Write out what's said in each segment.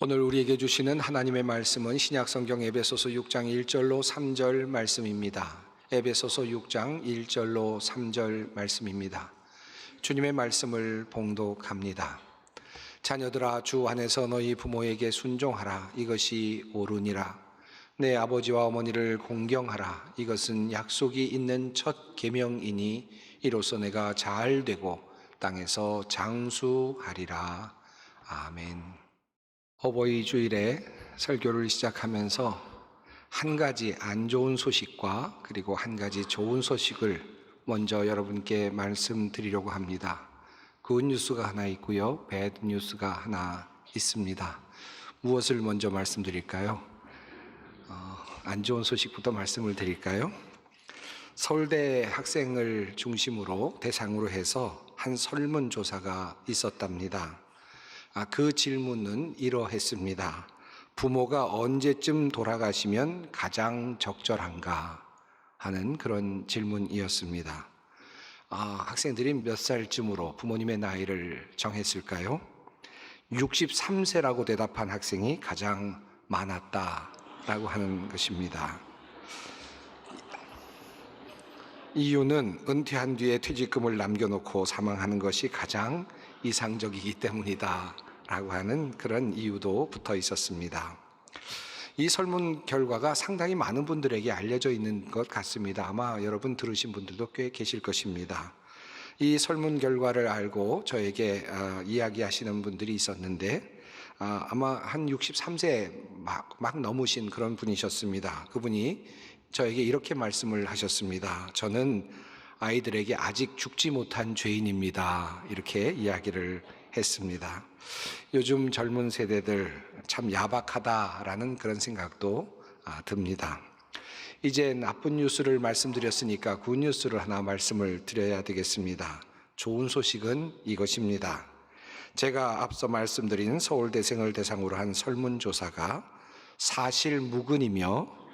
오늘 우리에게 주시는 하나님의 말씀은 신약성경 에베소서 6장 1절로 3절 말씀입니다. 에베소서 6장 1절로 3절 말씀입니다. 주님의 말씀을 봉독합니다. 자녀들아, 주 안에서 너희 부모에게 순종하라. 이것이 옳으니라. 내 아버지와 어머니를 공경하라. 이것은 약속이 있는 첫 계명이니 이로써 내가 잘 되고 땅에서 장수하리라. 아멘. 어버이 주일에 설교를 시작하면서 한 가지 안 좋은 소식과 그리고 한 가지 좋은 소식을 먼저 여러분께 말씀드리려고 합니다. 굿 뉴스가 하나 있고요, 배드 뉴스가 하나 있습니다. 무엇을 먼저 말씀드릴까요? 안 좋은 소식부터 말씀을 드릴까요? 서울대 학생을 중심으로 대상으로 해서 한 설문조사가 있었답니다. 그 질문은 이러했습니다. 부모가 언제쯤 돌아가시면 가장 적절한가 하는 그런 질문이었습니다. 학생들이 몇 살쯤으로 부모님의 나이를 정했을까요? 63세라고 대답한 학생이 가장 많았다라고 하는 것입니다. 이유는 은퇴한 뒤에 퇴직금을 남겨놓고 사망하는 것이 가장 이상적이기 때문이다 라고 하는 그런 이유도 붙어 있었습니다. 이 설문 결과가 상당히 많은 분들에게 알려져 있는 것 같습니다. 아마 여러분 들으신 분들도 꽤 계실 것입니다. 이 설문 결과를 알고 저에게 이야기하시는 분들이 있었는데 아마 한 63세 막 넘으신 그런 분이셨습니다. 그분이 저에게 이렇게 말씀을 하셨습니다. 저는 아이들에게 아직 죽지 못한 죄인입니다. 이렇게 이야기를 했습니다. 요즘 젊은 세대들 참 야박하다라는 그런 생각도 듭니다. 이제 나쁜 뉴스를 말씀드렸으니까 굿 뉴스를 하나 말씀을 드려야 되겠습니다. 좋은 소식은 이것입니다. 제가 앞서 말씀드린 서울대생을 대상으로 한 설문조사가 사실 무근이며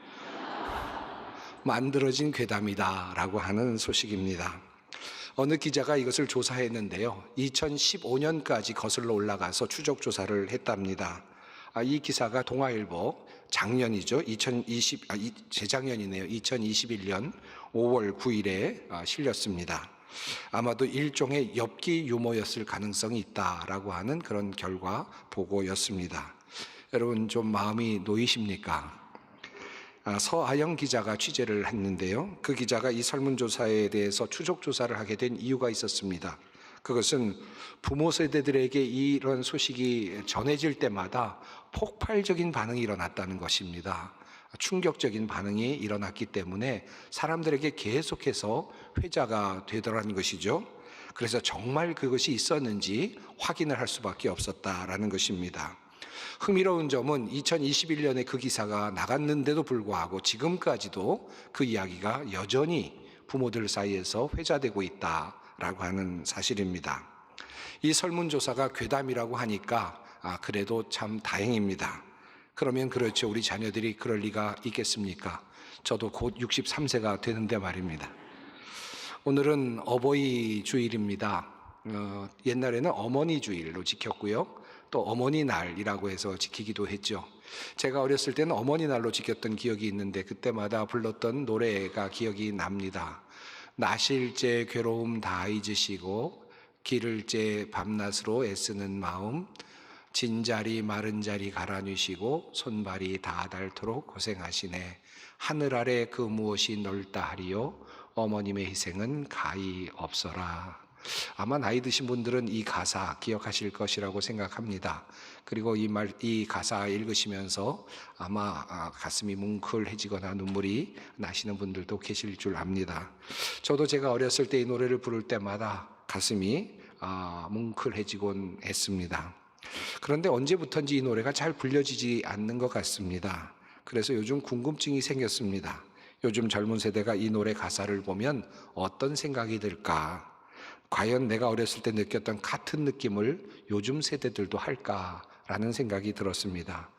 만들어진 괴담이다 라고 하는 소식입니다. 어느 기자가 이것을 조사했는데요, 2015년까지 거슬러 올라가서 추적조사를 했답니다. 이 기사가 동아일보 작년이죠, 재작년이네요, 2021년 5월 9일에 실렸습니다. 아마도 일종의 엽기 유머였을 가능성이 있다라고 하는 그런 결과 보고였습니다. 여러분 좀 마음이 놓이십니까? 서아영 기자가 취재를 했는데요, 그 기자가 이 설문조사에 대해서 추적조사를 하게 된 이유가 있었습니다. 그것은 부모 세대들에게 이런 소식이 전해질 때마다 폭발적인 반응이 일어났다는 것입니다. 충격적인 반응이 일어났기 때문에 사람들에게 계속해서 회자가 되더라는 것이죠. 그래서 정말 그것이 있었는지 확인을 할 수밖에 없었다라는 것입니다. 흥미로운 점은 2021년에 그 기사가 나갔는데도 불구하고 지금까지도 그 이야기가 여전히 부모들 사이에서 회자되고 있다라고 하는 사실입니다. 이 설문조사가 괴담이라고 하니까 그래도 참 다행입니다. 그러면 그렇죠, 우리 자녀들이 그럴 리가 있겠습니까? 저도 곧 63세가 되는데 말입니다. 오늘은 어버이 주일입니다. 옛날에는 어머니 주일로 지켰고요, 또 어머니 날이라고 해서 지키기도 했죠. 제가 어렸을 때는 어머니 날로 지켰던 기억이 있는데 그때마다 불렀던 노래가 기억이 납니다. 나실제 괴로움 다 잊으시고 기를제 밤낮으로 애쓰는 마음, 진자리 마른 자리 갈아뉘시고 손발이 다 닳도록 고생하시네. 하늘 아래 그 무엇이 넓다 하리요 어머님의 희생은 가히 없어라. 아마 나이 드신 분들은 이 가사 기억하실 것이라고 생각합니다. 그리고 이 가사 읽으시면서 아마 가슴이 뭉클해지거나 눈물이 나시는 분들도 계실 줄 압니다. 저도 제가 어렸을 때 이 노래를 부를 때마다 가슴이 뭉클해지곤 했습니다. 그런데 언제부턴지 이 노래가 잘 불려지지 않는 것 같습니다. 그래서 요즘 궁금증이 생겼습니다. 요즘 젊은 세대가 이 노래 가사를 보면 어떤 생각이 들까? 과연 내가 어렸을 때 느꼈던 같은 느낌을 요즘 세대들도 할까라는 생각이 들었습니다.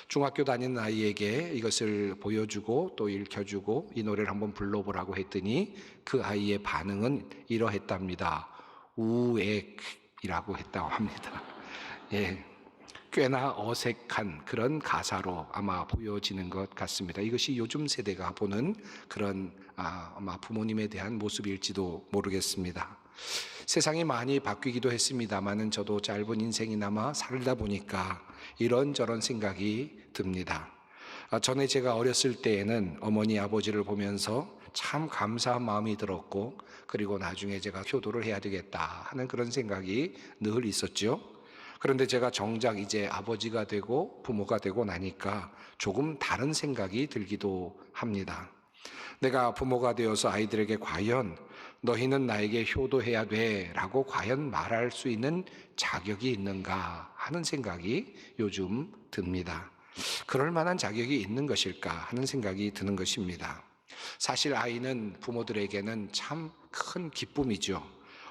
중학교 다니는 아이에게 이것을 보여주고 또 읽혀주고 이 노래를 한번 불러보라고 했더니 그 아이의 반응은 이러했답니다. 우엑이라고 했다고 합니다. 예, 꽤나 어색한 그런 가사로 아마 보여지는 것 같습니다. 이것이 요즘 세대가 보는 그런 아마 부모님에 대한 모습일지도 모르겠습니다. 세상이 많이 바뀌기도 했습니다만은 저도 짧은 인생이나마 살다 보니까 이런저런 생각이 듭니다. 전에 제가 어렸을 때에는 어머니 아버지를 보면서 참 감사한 마음이 들었고, 그리고 나중에 제가 효도를 해야 되겠다 하는 그런 생각이 늘 있었죠. 그런데 제가 정작 이제 아버지가 되고 부모가 되고 나니까 조금 다른 생각이 들기도 합니다. 내가 부모가 되어서 아이들에게 과연 너희는 나에게 효도해야 돼 라고 과연 말할 수 있는 자격이 있는가 하는 생각이 요즘 듭니다. 그럴 만한 자격이 있는 것일까 하는 생각이 드는 것입니다. 사실 아이는 부모들에게는 참 큰 기쁨이죠.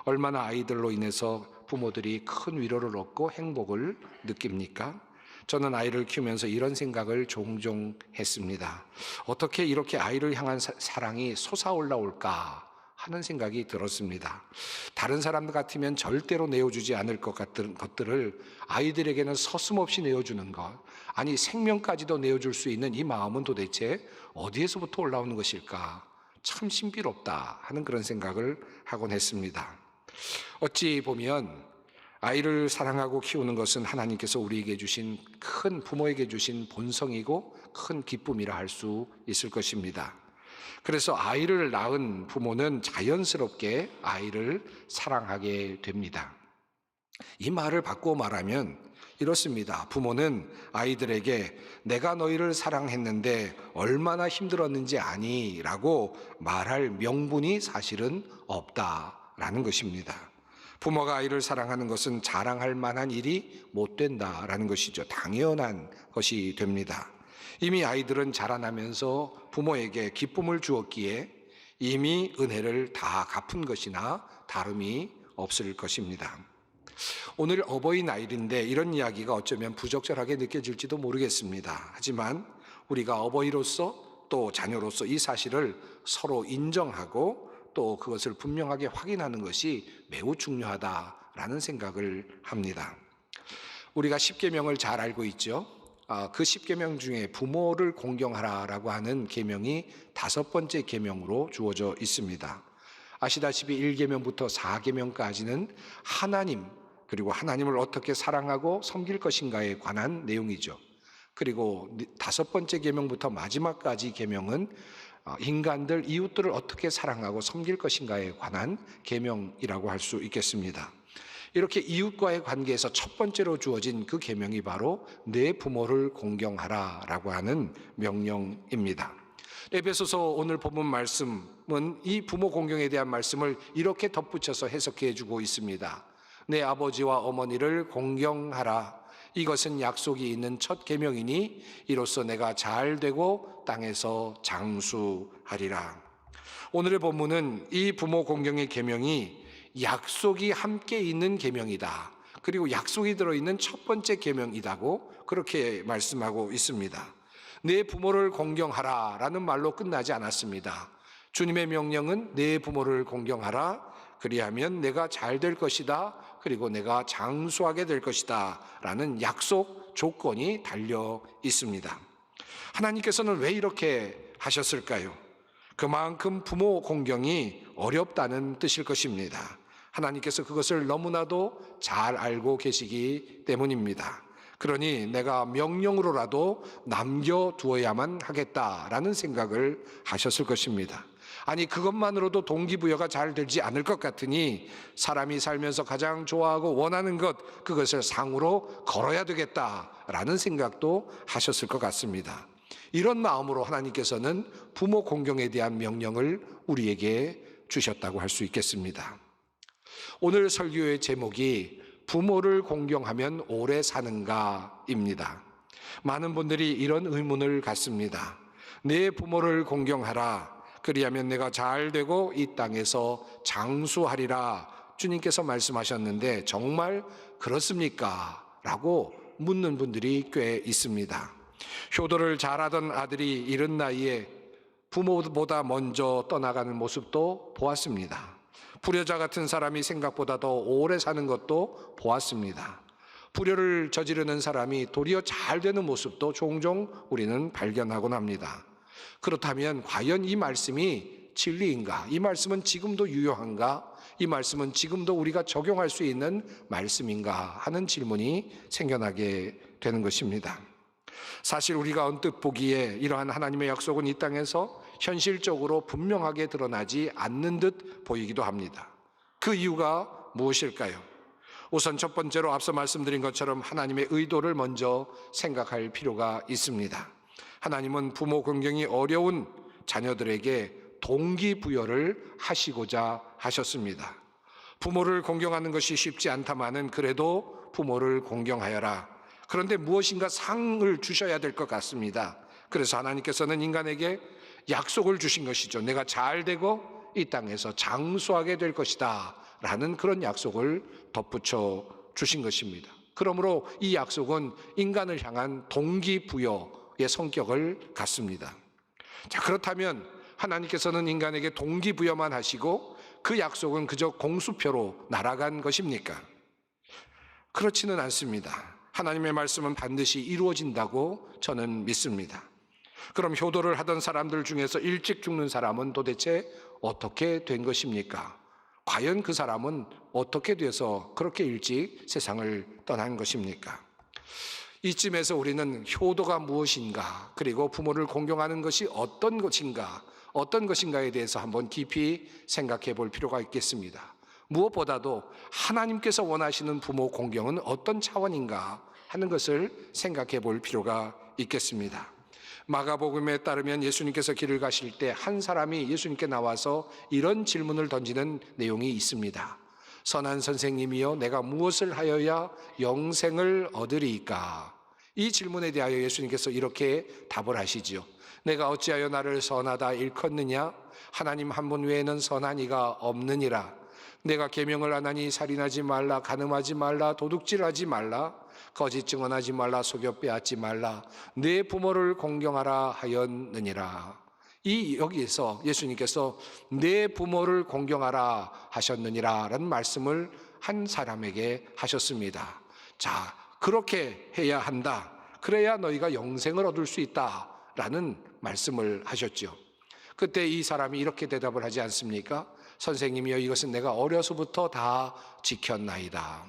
얼마나 아이들로 인해서 부모들이 큰 위로를 얻고 행복을 느낍니까? 저는 아이를 키우면서 이런 생각을 종종 했습니다. 어떻게 이렇게 아이를 향한 사랑이 솟아올라올까 하는 생각이 들었습니다. 다른 사람들 같으면 절대로 내어주지 않을 것 같은 것들을 아이들에게는 서슴없이 내어주는 것, 아니 생명까지도 내어줄 수 있는 이 마음은 도대체 어디에서부터 올라오는 것일까? 참 신비롭다 하는 그런 생각을 하곤 했습니다. 어찌 보면 아이를 사랑하고 키우는 것은 하나님께서 우리에게 주신 큰 부모에게 주신 본성이고 큰 기쁨이라 할 수 있을 것입니다. 그래서 아이를 낳은 부모는 자연스럽게 아이를 사랑하게 됩니다. 이 말을 바꾸어 말하면 이렇습니다. 부모는 아이들에게 내가 너희를 사랑했는데 얼마나 힘들었는지 아니? 라고 말할 명분이 사실은 없다라는 것입니다. 부모가 아이를 사랑하는 것은 자랑할 만한 일이 못 된다라는 것이죠. 당연한 것이 됩니다. 이미 아이들은 자라나면서 부모에게 기쁨을 주었기에 이미 은혜를 다 갚은 것이나 다름이 없을 것입니다. 오늘 어버이날인데 이런 이야기가 어쩌면 부적절하게 느껴질지도 모르겠습니다. 하지만 우리가 어버이로서 또 자녀로서 이 사실을 서로 인정하고 또 그것을 분명하게 확인하는 것이 매우 중요하다라는 생각을 합니다. 우리가 십계명을 잘 알고 있죠. 그 십계명 중에 부모를 공경하라라고 하는 계명이 5번째 계명으로 주어져 있습니다. 아시다시피 1계명부터 4계명까지는 하나님, 그리고 하나님을 어떻게 사랑하고 섬길 것인가에 관한 내용이죠. 그리고 5번째 계명부터 마지막까지 계명은 인간들, 이웃들을 어떻게 사랑하고 섬길 것인가에 관한 계명이라고 할 수 있겠습니다. 이렇게 이웃과의 관계에서 첫 번째로 주어진 그 계명이 바로 내 부모를 공경하라라고 하는 명령입니다. 에베소서 오늘 본문 말씀은 이 부모 공경에 대한 말씀을 이렇게 덧붙여서 해석해 주고 있습니다. 내 아버지와 어머니를 공경하라. 이것은 약속이 있는 첫 계명이니 이로써 내가 잘 되고 땅에서 장수하리라. 오늘의 본문은 이 부모 공경의 계명이 약속이 함께 있는 계명이다. 그리고 약속이 들어있는 첫 번째 계명이라고 그렇게 말씀하고 있습니다. 내 부모를 공경하라 라는 말로 끝나지 않았습니다. 주님의 명령은 내 부모를 공경하라. 그리하면 내가 잘 될 것이다. 그리고 내가 장수하게 될 것이다 라는 약속 조건이 달려 있습니다. 하나님께서는 왜 이렇게 하셨을까요? 그만큼 부모 공경이 어렵다는 뜻일 것입니다. 하나님께서 그것을 너무나도 잘 알고 계시기 때문입니다. 그러니 내가 명령으로라도 남겨두어야만 하겠다라는 생각을 하셨을 것입니다. 아니 그것만으로도 동기부여가 잘 되지 않을 것 같으니 사람이 살면서 가장 좋아하고 원하는 것, 그것을 상으로 걸어야 되겠다라는 생각도 하셨을 것 같습니다. 이런 마음으로 하나님께서는 부모 공경에 대한 명령을 우리에게 주셨다고 할 수 있겠습니다. 오늘 설교의 제목이 부모를 공경하면 오래 사는가입니다. 많은 분들이 이런 의문을 갖습니다. 내 부모를 공경하라. 그리하면 내가 잘 되고 이 땅에서 장수하리라. 주님께서 말씀하셨는데 정말 그렇습니까? 라고 묻는 분들이 꽤 있습니다. 효도를 잘하던 아들이 이른 나이에 부모보다 먼저 떠나가는 모습도 보았습니다. 불효자 같은 사람이 생각보다 더 오래 사는 것도 보았습니다. 불효를 저지르는 사람이 도리어 잘 되는 모습도 종종 우리는 발견하곤 합니다. 그렇다면 과연 이 말씀이 진리인가? 이 말씀은 지금도 유효한가? 이 말씀은 지금도 우리가 적용할 수 있는 말씀인가 하는 질문이 생겨나게 되는 것입니다. 사실 우리가 언뜻 보기에 이러한 하나님의 약속은 이 땅에서 현실적으로 분명하게 드러나지 않는 듯 보이기도 합니다. 그 이유가 무엇일까요? 우선 첫 번째로 앞서 말씀드린 것처럼 하나님의 의도를 먼저 생각할 필요가 있습니다. 하나님은 부모 공경이 어려운 자녀들에게 동기부여를 하시고자 하셨습니다. 부모를 공경하는 것이 쉽지 않다마는 그래도 부모를 공경하여라. 그런데 무엇인가 상을 주셔야 될 것 같습니다. 그래서 하나님께서는 인간에게 약속을 주신 것이죠. 내가 잘 되고 이 땅에서 장수하게 될 것이다 라는 그런 약속을 덧붙여 주신 것입니다. 그러므로 이 약속은 인간을 향한 동기부여의 성격을 갖습니다. 자, 그렇다면 하나님께서는 인간에게 동기부여만 하시고 그 약속은 그저 공수표로 날아간 것입니까? 그렇지는 않습니다. 하나님의 말씀은 반드시 이루어진다고 저는 믿습니다. 그럼 효도를 하던 사람들 중에서 일찍 죽는 사람은 도대체 어떻게 된 것입니까? 과연 그 사람은 어떻게 돼서 그렇게 일찍 세상을 떠난 것입니까? 이쯤에서 우리는 효도가 무엇인가, 그리고 부모를 공경하는 것이 어떤 것인가에 대해서 한번 깊이 생각해 볼 필요가 있겠습니다. 무엇보다도 하나님께서 원하시는 부모 공경은 어떤 차원인가 하는 것을 생각해 볼 필요가 있겠습니다. 마가복음에 따르면 예수님께서 길을 가실 때 한 사람이 예수님께 나와서 이런 질문을 던지는 내용이 있습니다. 선한 선생님이여, 내가 무엇을 하여야 영생을 얻으리이까? 이 질문에 대하여 예수님께서 이렇게 답을 하시지요. 내가 어찌하여 나를 선하다 일컫느냐? 하나님 한 분 외에는 선한 이가 없느니라. 내가 계명을 안 하니 살인하지 말라, 간음하지 말라, 도둑질하지 말라, 거짓 증언하지 말라, 속여 빼앗지 말라, 내 부모를 공경하라 하였느니라. 여기에서 예수님께서 내 부모를 공경하라 하셨느니라 라는 말씀을 한 사람에게 하셨습니다. 자, 그렇게 해야 한다. 그래야 너희가 영생을 얻을 수 있다 라는 말씀을 하셨죠. 그때 이 사람이 이렇게 대답을 하지 않습니까? 선생님이여, 이것은 내가 어려서부터 다 지켰나이다.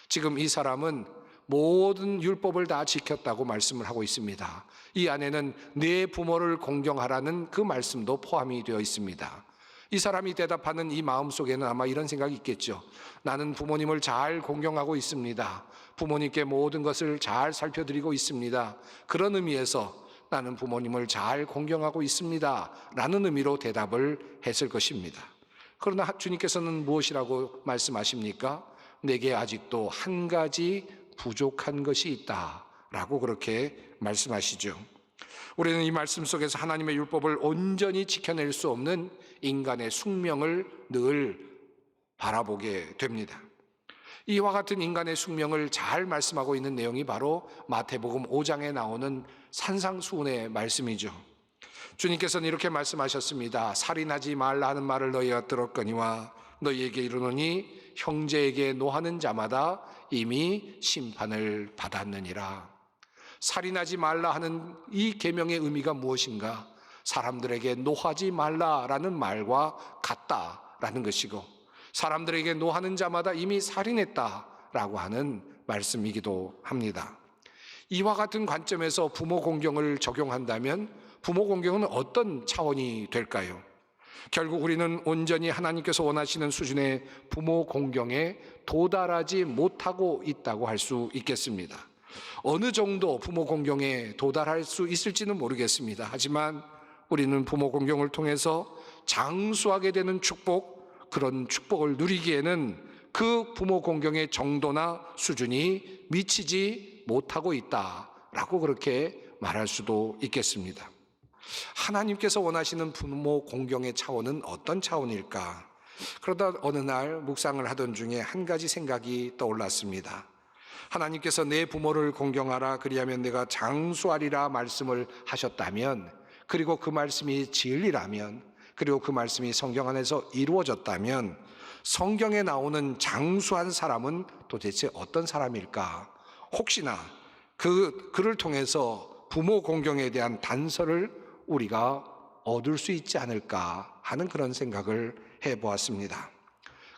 지금 이 사람은 모든 율법을 다 지켰다고 말씀을 하고 있습니다. 이 안에는 내 부모를 공경하라는 그 말씀도 포함이 되어 있습니다. 이 사람이 대답하는 이 마음속에는 아마 이런 생각이 있겠죠. 나는 부모님을 잘 공경하고 있습니다. 부모님께 모든 것을 잘 살펴드리고 있습니다. 그런 의미에서 나는 부모님을 잘 공경하고 있습니다 라는 의미로 대답을 했을 것입니다. 그러나 주님께서는 무엇이라고 말씀하십니까? 내게 아직도 한 가지 부족한 것이 있다 라고 그렇게 말씀하시죠. 우리는 이 말씀 속에서 하나님의 율법을 온전히 지켜낼 수 없는 인간의 숙명을 늘 바라보게 됩니다. 이와 같은 인간의 숙명을 잘 말씀하고 있는 내용이 바로 마태복음 5장에 나오는 산상수훈의 말씀이죠. 주님께서는 이렇게 말씀하셨습니다. 살인하지 말라 하는 말을 너희가 들었거니와 너희에게 이르노니 형제에게 노하는 자마다 이미 심판을 받았느니라. 살인하지 말라 하는 이 계명의 의미가 무엇인가? 사람들에게 노하지 말라라는 말과 같다라는 것이고, 사람들에게 노하는 자마다 이미 살인했다라고 하는 말씀이기도 합니다. 이와 같은 관점에서 부모 공경을 적용한다면 부모 공경은 어떤 차원이 될까요? 결국 우리는 온전히 하나님께서 원하시는 수준의 부모 공경에 도달하지 못하고 있다고 할 수 있겠습니다. 어느 정도 부모 공경에 도달할 수 있을지는 모르겠습니다. 하지만 우리는 부모 공경을 통해서 장수하게 되는 축복, 그런 축복을 누리기에는 그 부모 공경의 정도나 수준이 미치지 못하고 있다라고 그렇게 말할 수도 있겠습니다. 하나님께서 원하시는 부모 공경의 차원은 어떤 차원일까? 그러다 어느 날 묵상을 하던 중에 한 가지 생각이 떠올랐습니다. 하나님께서 내 부모를 공경하라, 그리하면 내가 장수하리라 말씀을 하셨다면, 그리고 그 말씀이 진리라면, 그리고 그 말씀이 성경 안에서 이루어졌다면 성경에 나오는 장수한 사람은 도대체 어떤 사람일까? 혹시나 그를 통해서 부모 공경에 대한 단서를 우리가 얻을 수 있지 않을까 하는 그런 생각을 해보았습니다.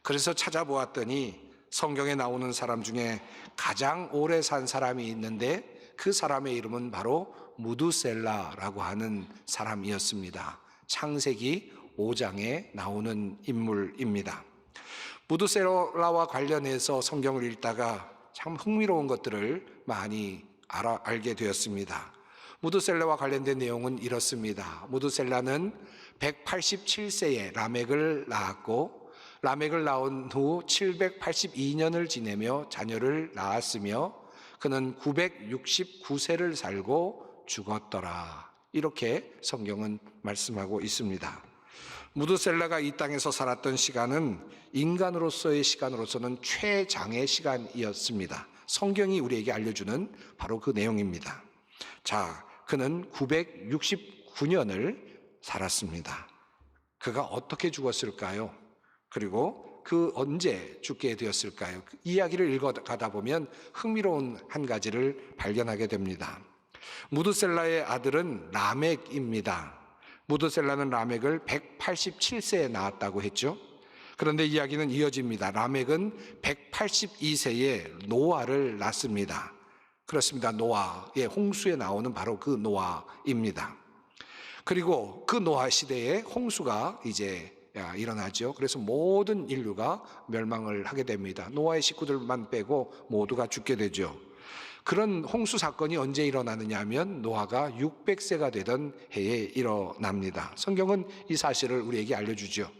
그래서 찾아보았더니 성경에 나오는 사람 중에 가장 오래 산 사람이 있는데 그 사람의 이름은 바로 무두셀라라고 하는 사람이었습니다. 창세기 5장에 나오는 인물입니다. 무두셀라와 관련해서 성경을 읽다가 참 흥미로운 것들을 많이 알게 되었습니다. 무두셀라와 관련된 내용은 이렇습니다. 무두셀라는 187세에 라멕을 낳았고 라멕을 낳은 후 782년을 지내며 자녀를 낳았으며 그는 969세를 살고 죽었더라. 이렇게 성경은 말씀하고 있습니다. 무두셀라가 이 땅에서 살았던 시간은 인간으로서의 시간으로서는 최장의 시간이었습니다. 성경이 우리에게 알려주는 바로 그 내용입니다. 자, 그는 969년을 살았습니다. 그가 어떻게 죽었을까요? 그리고 그 언제 죽게 되었을까요? 이야기를 읽어가다 보면 흥미로운 한 가지를 발견하게 됩니다. 무두셀라의 아들은 라멕입니다. 무두셀라는 라멕을 187세에 낳았다고 했죠. 그런데 이야기는 이어집니다. 라멕은 182세에 노아를 낳습니다. 그렇습니다. 노아의 홍수에 나오는 바로 그 노아입니다. 그리고 그 노아 시대에 홍수가 이제 일어나죠. 그래서 모든 인류가 멸망을 하게 됩니다. 노아의 식구들만 빼고 모두가 죽게 되죠. 그런 홍수 사건이 언제 일어나느냐 하면 노아가 600세가 되던 해에 일어납니다. 성경은 이 사실을 우리에게 알려주죠.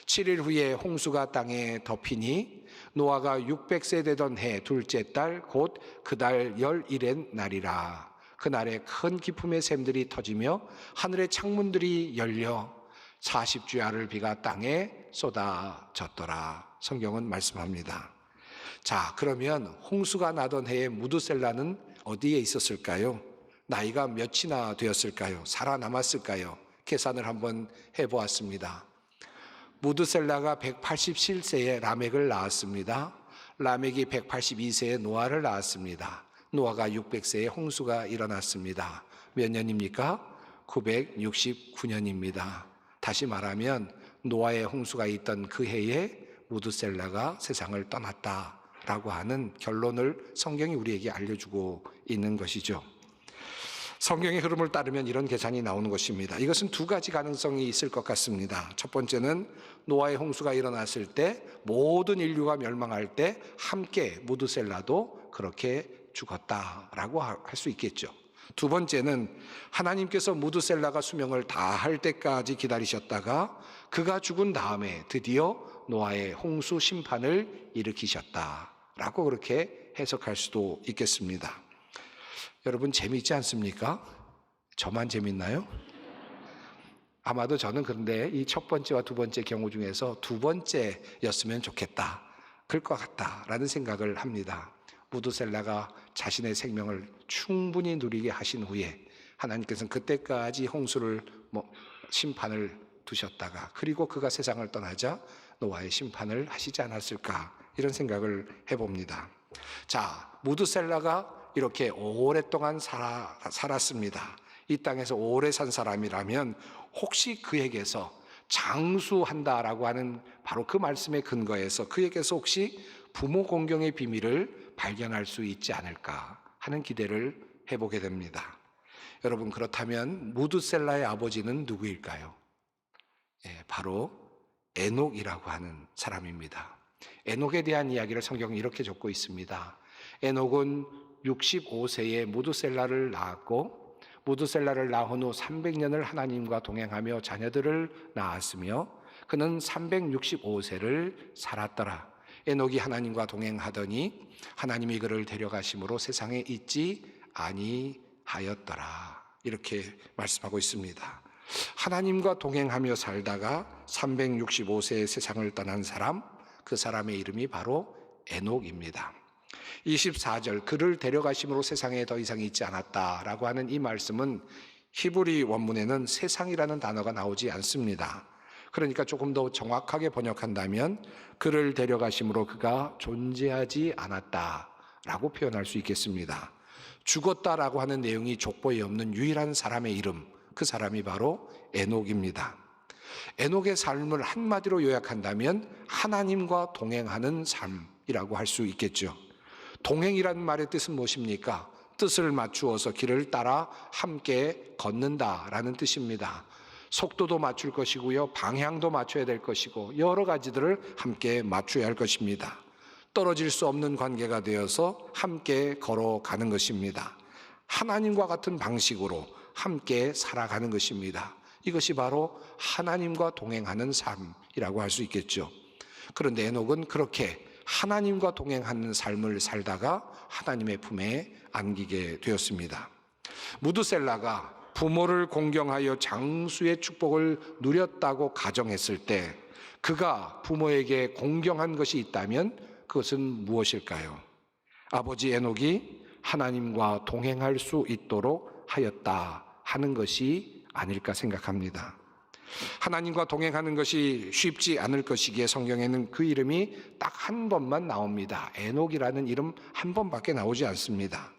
7일 후에 홍수가 땅에 덮이니 노아가 600세 되던 해 둘째 달 곧 그 달 11의 날이라. 그날에 큰 기품의 샘들이 터지며 하늘의 창문들이 열려 40주야를 비가 땅에 쏟아졌더라. 성경은 말씀합니다. 자, 그러면 홍수가 나던 해에 무두셀라는 어디에 있었을까요? 나이가 몇이나 되었을까요? 살아남았을까요? 계산을 한번 해보았습니다. 무두셀라가 187세에 라멕을 낳았습니다. 라멕이 182세에 노아를 낳았습니다. 노아가 600세에 홍수가 일어났습니다. 몇 년입니까? 969년입니다. 다시 말하면 노아의 홍수가 있던 그 해에 무두셀라가 세상을 떠났다라고 하는 결론을 성경이 우리에게 알려주고 있는 것이죠. 성경의 흐름을 따르면 이런 계산이 나오는 것입니다. 이것은 두 가지 가능성이 있을 것 같습니다. 첫 번째는 노아의 홍수가 일어났을 때 모든 인류가 멸망할 때 함께 무두셀라도 그렇게 죽었다라고 할 수 있겠죠. 두 번째는 하나님께서 무두셀라가 수명을 다할 때까지 기다리셨다가 그가 죽은 다음에 드디어 노아의 홍수 심판을 일으키셨다라고 그렇게 해석할 수도 있겠습니다. 여러분 재미있지 않습니까? 저만 재밌나요? 아마도 저는 그런데 이 첫 번째와 두 번째 경우 중에서 두 번째였으면 좋겠다, 그럴 것 같다라는 생각을 합니다. 무두셀라가 자신의 생명을 충분히 누리게 하신 후에 하나님께서는 그때까지 홍수를 심판을 두셨다가 그리고 그가 세상을 떠나자 노아의 심판을 하시지 않았을까, 이런 생각을 해봅니다. 자, 무두셀라가 이렇게 오랫동안 살았습니다. 이 땅에서 오래 산 사람이라면 혹시 그에게서 장수한다라고 하는 바로 그 말씀의 근거에서 그에게서 혹시 부모 공경의 비밀을 발견할 수 있지 않을까 하는 기대를 해보게 됩니다. 여러분, 그렇다면 무두셀라의 아버지는 누구일까요? 바로 에녹이라고 하는 사람입니다. 에녹에 대한 이야기를 성경은 이렇게 적고 있습니다. 에녹은 65세에 무두셀라를 낳았고 무두셀라를 낳은 후 300년을 하나님과 동행하며 자녀들을 낳았으며 그는 365세를 살았더라. 에녹이 하나님과 동행하더니 하나님이 그를 데려가심으로 세상에 있지 아니하였더라. 이렇게 말씀하고 있습니다. 하나님과 동행하며 살다가 365세에 세상을 떠난 사람, 그 사람의 이름이 바로 에녹입니다. 24절, 그를 데려가심으로 세상에 더 이상 있지 않았다라고 하는 이 말씀은 히브리 원문에는 세상이라는 단어가 나오지 않습니다. 그러니까 조금 더 정확하게 번역한다면 그를 데려가심으로 그가 존재하지 않았다 라고 표현할 수 있겠습니다. 죽었다라고 하는 내용이 족보에 없는 유일한 사람의 이름, 그 사람이 바로 에녹입니다. 에녹의 삶을 한마디로 요약한다면 하나님과 동행하는 삶이라고 할 수 있겠죠. 동행이란 말의 뜻은 무엇입니까? 뜻을 맞추어서 길을 따라 함께 걷는다라는 뜻입니다. 속도도 맞출 것이고요, 방향도 맞춰야 될 것이고 여러 가지들을 함께 맞춰야 할 것입니다. 떨어질 수 없는 관계가 되어서 함께 걸어가는 것입니다. 하나님과 같은 방식으로 함께 살아가는 것입니다. 이것이 바로 하나님과 동행하는 삶이라고 할 수 있겠죠. 그런데 에녹은 그렇게 하나님과 동행하는 삶을 살다가 하나님의 품에 안기게 되었습니다. 무드셀라가 부모를 공경하여 장수의 축복을 누렸다고 가정했을 때 그가 부모에게 공경한 것이 있다면 그것은 무엇일까요? 아버지 에녹이 하나님과 동행할 수 있도록 하였다 하는 것이 아닐까 생각합니다. 하나님과 동행하는 것이 쉽지 않을 것이기에 성경에는 그 이름이 딱 한 번만 나옵니다. 에녹이라는 이름 한 번밖에 나오지 않습니다.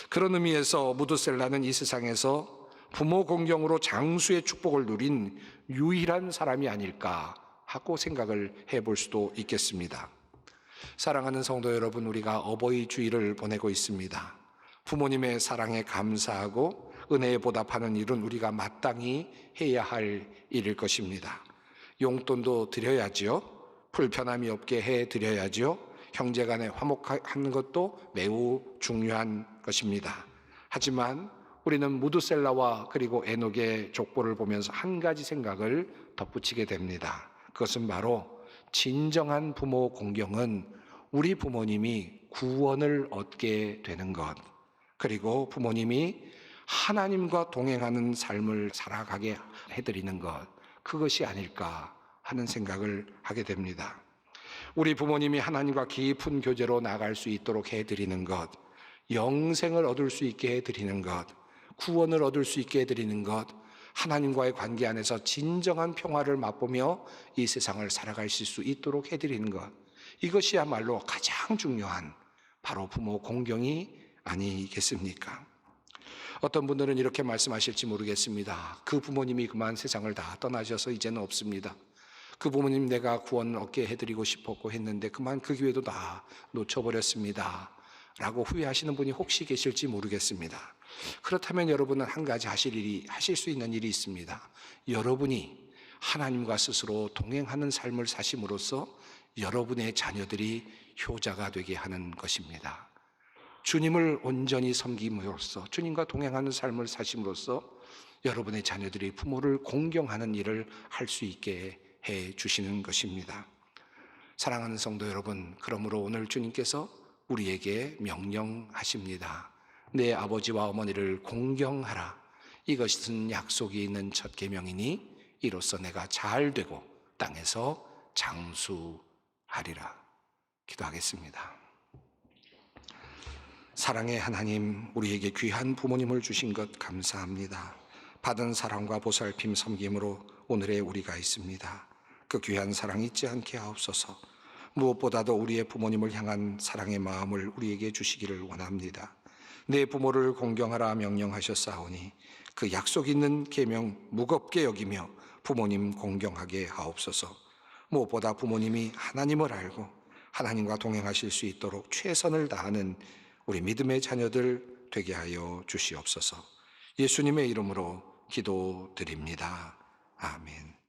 그런 의미에서 무드셀라는 이 세상에서 부모 공경으로 장수의 축복을 누린 유일한 사람이 아닐까 하고 생각을 해볼 수도 있겠습니다. 사랑하는 성도 여러분, 우리가 어버이 주일을 보내고 있습니다. 부모님의 사랑에 감사하고 은혜에 보답하는 일은 우리가 마땅히 해야 할 일일 것입니다. 용돈도 드려야지요. 불편함이 없게 해드려야지요. 형제간에 화목하는 것도 매우 중요한 것입니다. 하지만 우리는 무드셀라와 그리고 에녹의 족보를 보면서 한 가지 생각을 덧붙이게 됩니다. 그것은 바로 진정한 부모 공경은 우리 부모님이 구원을 얻게 되는 것, 그리고 부모님이 하나님과 동행하는 삶을 살아가게 해드리는 것, 그것이 아닐까 하는 생각을 하게 됩니다. 우리 부모님이 하나님과 깊은 교제로 나갈 수 있도록 해드리는 것, 영생을 얻을 수 있게 해드리는 것, 구원을 얻을 수 있게 해드리는 것, 하나님과의 관계 안에서 진정한 평화를 맛보며 이 세상을 살아가실 수 있도록 해드리는 것, 이것이야말로 가장 중요한 바로 부모 공경이 아니겠습니까? 어떤 분들은 이렇게 말씀하실지 모르겠습니다. 그 부모님이 그만 세상을 다 떠나셔서 이제는 없습니다. 그 부모님 내가 구원을 얻게 해드리고 싶었고 했는데 그만 그 기회도 다 놓쳐버렸습니다 라고 후회하시는 분이 혹시 계실지 모르겠습니다. 그렇다면 여러분은 한 가지 하실 수 있는 일이 있습니다. 여러분이 하나님과 스스로 동행하는 삶을 사심으로써 여러분의 자녀들이 효자가 되게 하는 것입니다. 주님을 온전히 섬김으로써, 주님과 동행하는 삶을 사심으로써 여러분의 자녀들이 부모를 공경하는 일을 할 수 있게 해 주시는 것입니다. 사랑하는 성도 여러분, 그러므로 오늘 주님께서 우리에게 명령하십니다. 내 아버지와 어머니를 공경하라. 이것은 약속이 있는 첫 계명이니 이로써 내가 잘 되고 땅에서 장수하리라. 기도하겠습니다. 사랑의 하나님, 우리에게 귀한 부모님을 주신 것 감사합니다. 받은 사랑과 보살핌 섬김으로 오늘의 우리가 있습니다. 그 귀한 사랑 잊지 않게 하옵소서. 무엇보다도 우리의 부모님을 향한 사랑의 마음을 우리에게 주시기를 원합니다. 내 부모를 공경하라 명령하셨사오니 그 약속 있는 계명 무겁게 여기며 부모님 공경하게 하옵소서. 무엇보다 부모님이 하나님을 알고 하나님과 동행하실 수 있도록 최선을 다하는 우리 믿음의 자녀들 되게 하여 주시옵소서. 예수님의 이름으로 기도드립니다. 아멘.